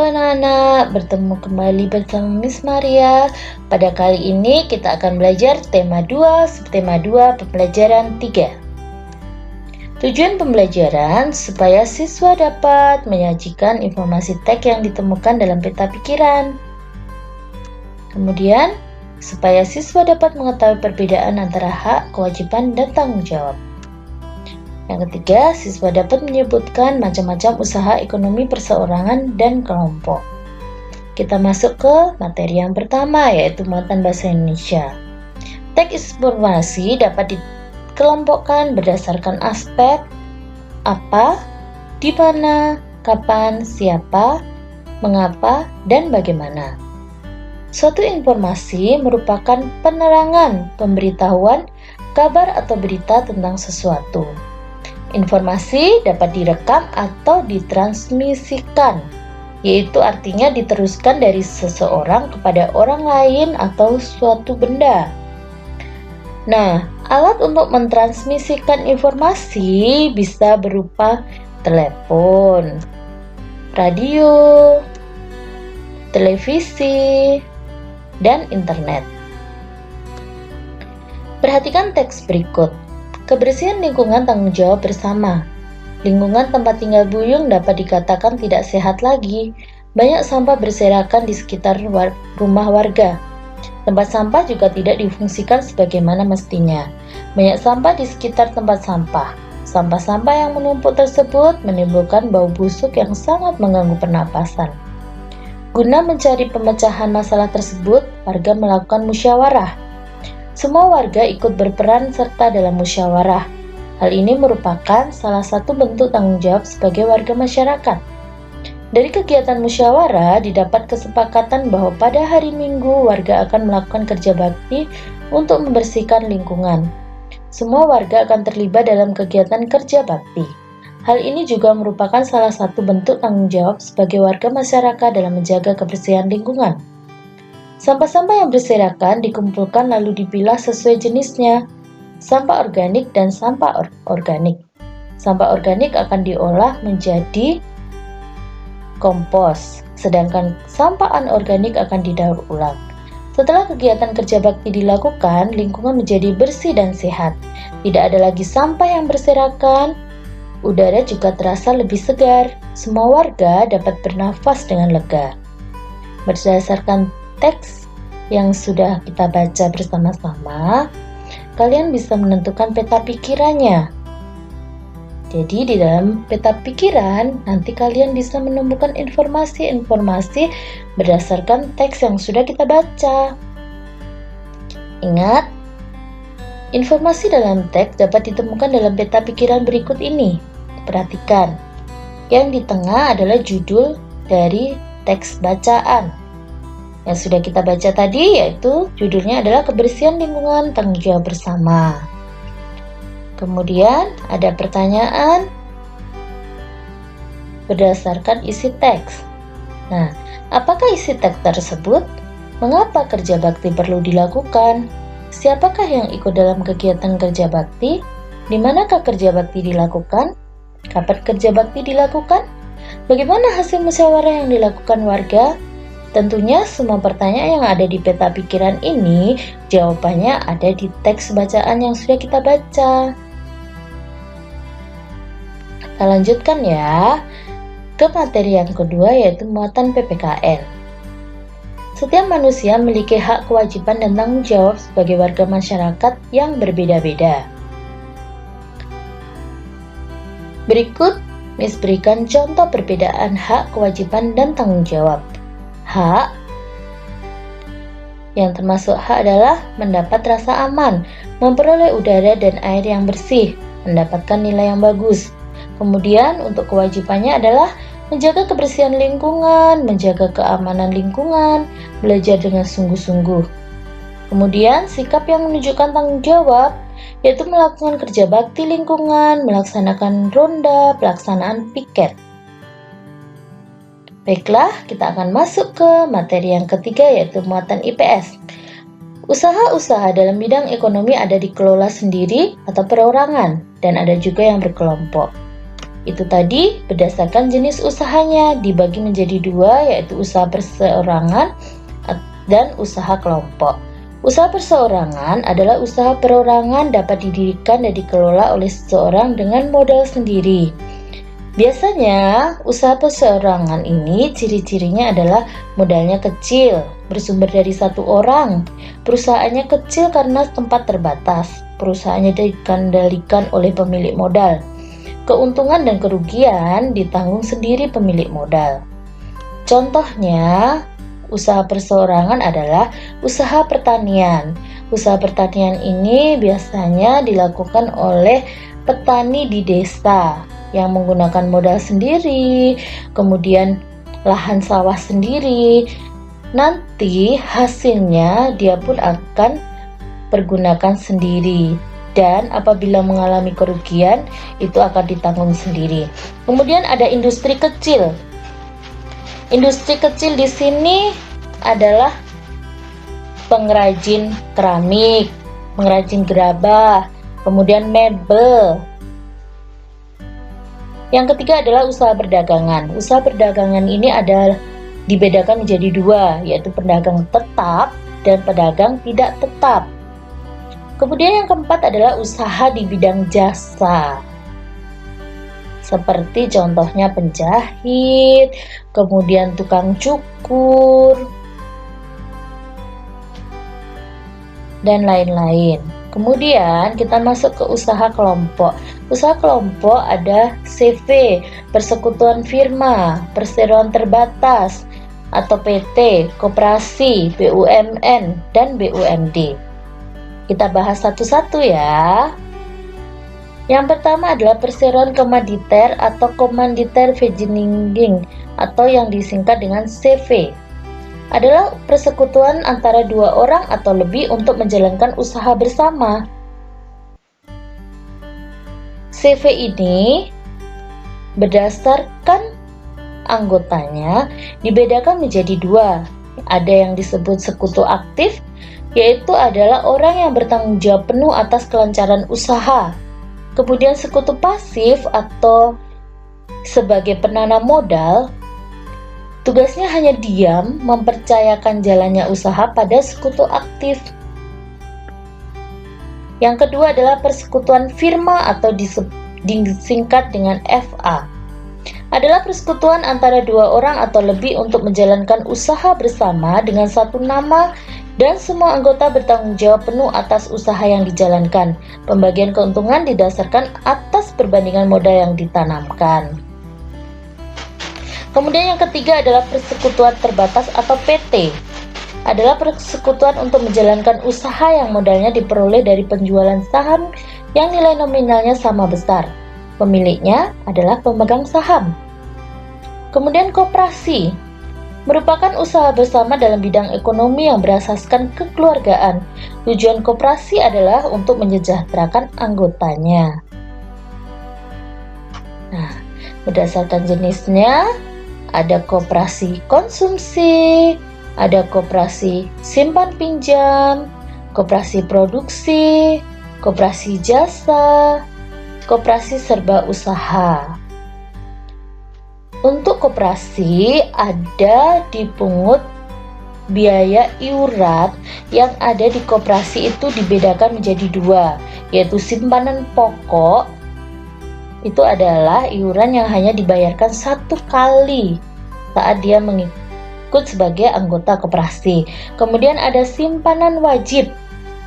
Halo anak-anak, bertemu kembali bersama Miss Maria. Pada kali ini kita akan belajar tema 2, subtema 2, pembelajaran 3. Tujuan pembelajaran supaya siswa dapat menyajikan informasi teks yang ditemukan dalam peta pikiran. Kemudian, supaya siswa dapat mengetahui perbedaan antara hak, kewajiban, dan tanggung jawab. Yang ketiga, siswa dapat menyebutkan macam-macam usaha ekonomi perseorangan dan kelompok. Kita masuk ke materi yang pertama, yaitu muatan bahasa Indonesia. Teks informasi dapat dikelompokkan berdasarkan aspek apa, di mana, kapan, siapa, mengapa, dan bagaimana. Suatu informasi merupakan penerangan, pemberitahuan, kabar atau berita tentang sesuatu. Informasi dapat direkam atau ditransmisikan, yaitu artinya diteruskan dari seseorang kepada orang lain atau suatu benda. Nah, alat untuk mentransmisikan informasi bisa berupa telepon, radio, televisi, dan internet. Perhatikan teks berikut. Kebersihan lingkungan tanggung jawab bersama. Lingkungan tempat tinggal Buyung dapat dikatakan tidak sehat lagi. Banyak sampah berserakan di sekitar rumah warga. Tempat sampah juga tidak difungsikan sebagaimana mestinya. Banyak sampah di sekitar tempat sampah. Sampah-sampah yang menumpuk tersebut menimbulkan bau busuk yang sangat mengganggu pernapasan. Guna mencari pemecahan masalah tersebut, warga melakukan musyawarah. Semua warga ikut berperan serta dalam musyawarah. Hal ini merupakan salah satu bentuk tanggung jawab sebagai warga masyarakat. Dari kegiatan musyawarah didapat kesepakatan bahwa pada hari Minggu warga akan melakukan kerja bakti untuk membersihkan lingkungan. Semua warga akan terlibat dalam kegiatan kerja bakti. Hal ini juga merupakan salah satu bentuk tanggung jawab sebagai warga masyarakat dalam menjaga kebersihan lingkungan. Sampah-sampah yang berserakan dikumpulkan lalu dipilah sesuai jenisnya, sampah organik dan sampah organik. Sampah organik akan diolah menjadi kompos, sedangkan sampah anorganik akan didaur ulang. Setelah kegiatan kerja bakti dilakukan, lingkungan menjadi bersih dan sehat. Tidak ada lagi sampah yang berserakan, udara juga terasa lebih segar. Semua warga dapat bernafas dengan lega. Berdasarkan teks yang sudah kita baca bersama-sama, kalian bisa menentukan peta pikirannya. Jadi di dalam peta pikiran, nanti kalian bisa menemukan informasi-informasi berdasarkan teks yang sudah kita baca. Ingat, informasi dalam teks dapat ditemukan dalam peta pikiran berikut ini. Perhatikan, yang di tengah adalah judul dari teks bacaan. Yang sudah kita baca tadi, yaitu judulnya adalah Kebersihan Lingkungan Tanggung Jawab Bersama. Kemudian ada pertanyaan berdasarkan isi teks. Nah, apakah isi teks tersebut? Mengapa kerja bakti perlu dilakukan? Siapakah yang ikut dalam kegiatan kerja bakti? Di manakah kerja bakti dilakukan? Kapan kerja bakti dilakukan? Bagaimana hasil musyawarah yang dilakukan warga? Tentunya semua pertanyaan yang ada di peta pikiran ini jawabannya ada di teks bacaan yang sudah kita baca. Kita lanjutkan ya ke materi yang kedua, yaitu muatan PPKN. Setiap manusia memiliki hak, kewajiban, dan tanggung jawab sebagai warga masyarakat yang berbeda-beda. Berikut Miss berikan contoh perbedaan hak, kewajiban, dan tanggung jawab. Hak yang termasuk hak adalah mendapat rasa aman, memperoleh udara dan air yang bersih, mendapatkan nilai yang bagus. Kemudian untuk kewajibannya adalah menjaga kebersihan lingkungan, menjaga keamanan lingkungan, belajar dengan sungguh-sungguh. Kemudian sikap yang menunjukkan tanggung jawab, yaitu melakukan kerja bakti lingkungan, melaksanakan ronda, pelaksanaan piket. Baiklah, kita akan masuk ke materi yang ketiga, yaitu muatan IPS. Usaha-usaha dalam bidang ekonomi ada dikelola sendiri atau perorangan, dan ada juga yang berkelompok. Itu tadi berdasarkan jenis usahanya dibagi menjadi dua, yaitu usaha perseorangan dan usaha kelompok. Usaha perseorangan adalah usaha perorangan dapat didirikan dan dikelola oleh seseorang dengan modal sendiri. Biasanya, usaha perseorangan ini ciri-cirinya adalah modalnya kecil, bersumber dari satu orang. Perusahaannya kecil karena tempat terbatas. Perusahaannya dikendalikan oleh pemilik modal. Keuntungan dan kerugian ditanggung sendiri pemilik modal. Contohnya, usaha perseorangan adalah usaha pertanian. Usaha pertanian ini biasanya dilakukan oleh petani di desa yang menggunakan modal sendiri, kemudian lahan sawah sendiri. Nanti hasilnya dia pun akan pergunakan sendiri, dan apabila mengalami kerugian itu akan ditanggung sendiri. Kemudian ada industri kecil. Industri kecil di sini adalah pengrajin keramik, pengrajin gerabah, kemudian mebel. Yang ketiga adalah usaha perdagangan. Usaha perdagangan ini adalah dibedakan menjadi dua, yaitu pedagang tetap dan pedagang tidak tetap. Kemudian yang keempat adalah usaha di bidang jasa. Seperti contohnya penjahit, kemudian tukang cukur, dan lain-lain. Kemudian kita masuk ke usaha kelompok. Usaha kelompok ada CV, persekutuan firma, perseroan terbatas atau PT, koperasi, BUMN, dan BUMD. Kita bahas satu-satu ya. Yang pertama adalah perseroan komanditer atau komanditer vereniging atau yang disingkat dengan CV. Adalah persekutuan antara dua orang atau lebih untuk menjalankan usaha bersama. CV ini berdasarkan anggotanya dibedakan menjadi dua. Ada yang disebut sekutu aktif, yaitu adalah orang yang bertanggung jawab penuh atas kelancaran usaha. Kemudian sekutu pasif atau sebagai penanam modal, tugasnya hanya diam mempercayakan jalannya usaha pada sekutu aktif. Yang kedua adalah persekutuan firma atau disingkat dengan FA. Adalah persekutuan antara dua orang atau lebih untuk menjalankan usaha bersama dengan satu nama dan semua anggota bertanggung jawab penuh atas usaha yang dijalankan. Pembagian keuntungan didasarkan atas perbandingan modal yang ditanamkan. Kemudian yang ketiga adalah persekutuan terbatas atau PT. Adalah persekutuan untuk menjalankan usaha yang modalnya diperoleh dari penjualan saham yang nilai nominalnya sama besar. Pemiliknya adalah pemegang saham. Kemudian koperasi merupakan usaha bersama dalam bidang ekonomi yang berasaskan kekeluargaan. Tujuan koperasi adalah untuk menyejahterakan anggotanya. Nah, berdasarkan jenisnya, ada koperasi konsumsi, ada koperasi simpan pinjam, koperasi produksi, koperasi jasa, koperasi serba usaha. Untuk koperasi ada dipungut biaya iuran yang ada di koperasi itu dibedakan menjadi dua, yaitu simpanan pokok. Itu adalah iuran yang hanya dibayarkan satu kali saat dia mengikut sebagai anggota koperasi. Kemudian ada simpanan wajib.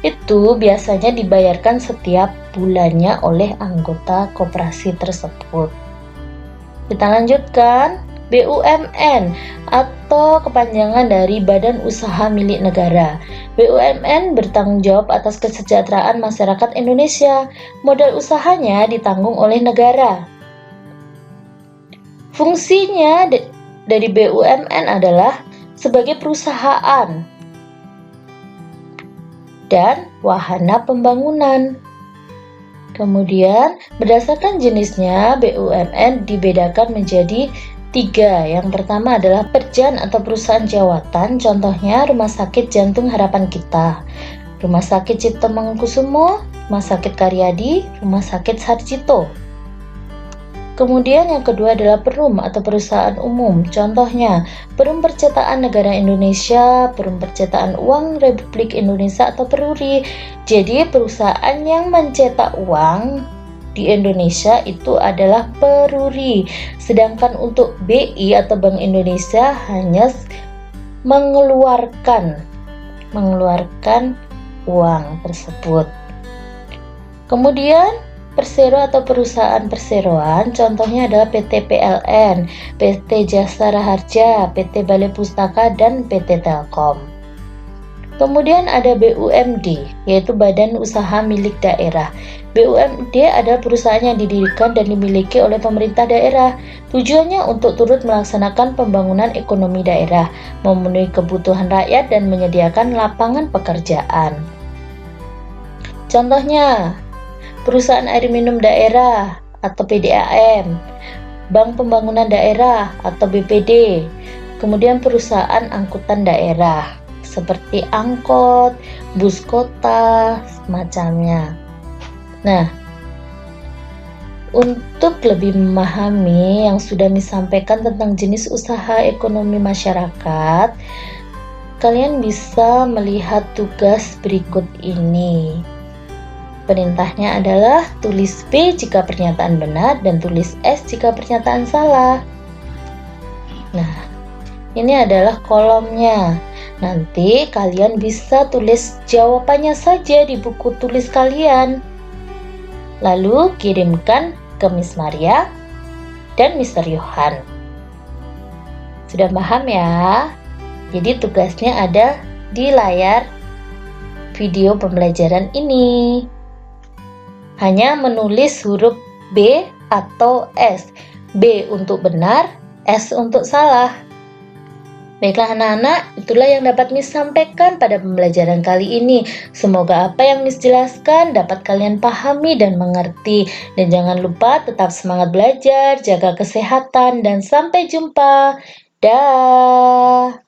Itu biasanya dibayarkan setiap bulannya oleh anggota koperasi tersebut. Kita lanjutkan. BUMN atau kepanjangan dari Badan Usaha Milik Negara. BUMN bertanggung jawab atas kesejahteraan masyarakat Indonesia. Modal usahanya ditanggung oleh negara. Fungsinya dari BUMN adalah sebagai perusahaan dan wahana pembangunan. Kemudian berdasarkan jenisnya BUMN dibedakan menjadi tiga. Yang pertama adalah perjan atau perusahaan jawatan, contohnya Rumah Sakit Jantung Harapan Kita, Rumah Sakit Cipto Mangunkusumo, Rumah Sakit Karyadi, Rumah Sakit Sarjito. Kemudian yang kedua adalah perum atau perusahaan umum. Contohnya, Perum Percetakan Negara Indonesia, Perum Percetakan Uang Republik Indonesia atau Peruri. Jadi perusahaan yang mencetak uang di Indonesia itu adalah Peruri. Sedangkan untuk BI atau Bank Indonesia hanya mengeluarkan uang tersebut. Kemudian persero atau perusahaan perseroan contohnya adalah PT PLN, PT Jasa Raharja, PT Balai Pustaka, dan PT Telkom. Kemudian ada BUMD, yaitu Badan Usaha Milik Daerah. BUMD adalah perusahaan yang didirikan dan dimiliki oleh pemerintah daerah. Tujuannya untuk turut melaksanakan pembangunan ekonomi daerah, memenuhi kebutuhan rakyat, dan menyediakan lapangan pekerjaan. Contohnya, Perusahaan Air Minum Daerah atau PDAM, Bank Pembangunan Daerah atau BPD, kemudian perusahaan angkutan daerah seperti angkot, bus kota, semacamnya. Nah, untuk lebih memahami yang sudah disampaikan tentang jenis usaha ekonomi masyarakat, kalian bisa melihat tugas berikut ini. Perintahnya adalah tulis B jika pernyataan benar dan tulis S jika pernyataan salah. Nah, ini adalah kolomnya. Nanti kalian bisa tulis jawabannya saja di buku tulis kalian. Lalu kirimkan ke Miss Maria dan Mr. Yohan. Sudah paham ya? Jadi tugasnya ada di layar video pembelajaran ini. Hanya menulis huruf B atau S. B untuk benar, S untuk salah. Baiklah anak-anak, itulah yang dapat Miss sampaikan pada pembelajaran kali ini. Semoga apa yang Miss jelaskan dapat kalian pahami dan mengerti. Dan jangan lupa tetap semangat belajar, jaga kesehatan, dan sampai jumpa. Dah.